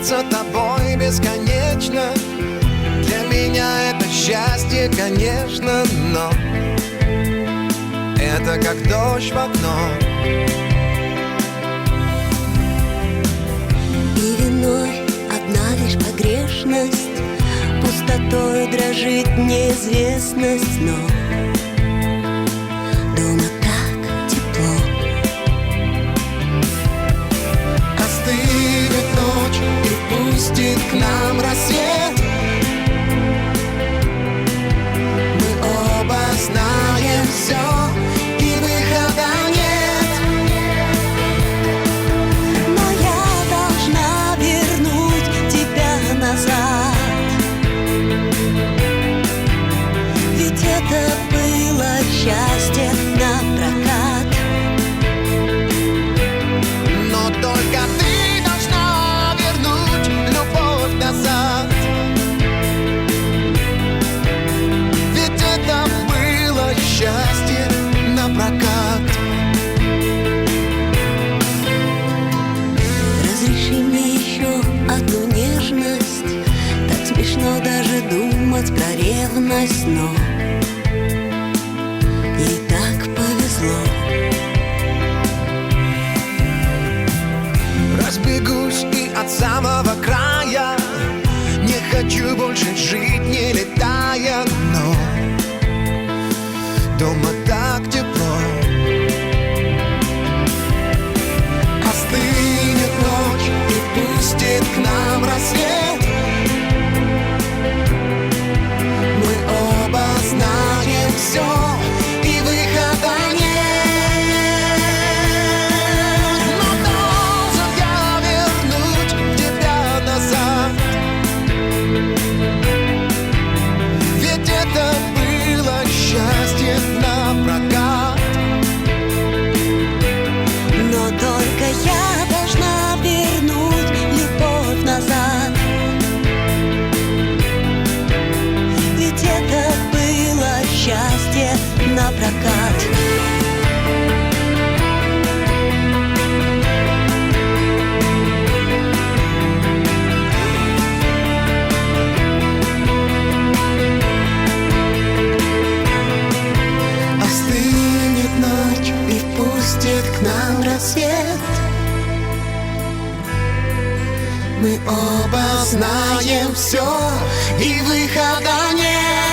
любоваться тобой бесконечно. Для меня это счастье, конечно, но это как дождь в окно. И виной одна лишь погрешность, пустотою дрожит неизвестность, но дома так тепло. Остынет ночь и пустит к нам рассвет. Мы оба знаем все, и выхода нет. Но я должна вернуть тебя назад, ведь это было счастье напрокат. Но только ты должна вернуть любовь назад, ведь это было счастье напрокат. Разреши мне еще одну нежность, так смешно даже думать про ревность, но ей так повезло. Разбегусь и от самого края, не хочу больше жить, не летая, но дома так тепло. Остынет ночь и пустит к нам рассвет. Мы оба знаем все, и выхода нет. Но должен я вернуть тебя назад, ведь это было счастье напрокат. Но только я должна вернуть любовь назад, ведь это было счастье напрокат. Остынет ночь и впустит к нам рассвет. Мы оба знаем все, и выхода нет.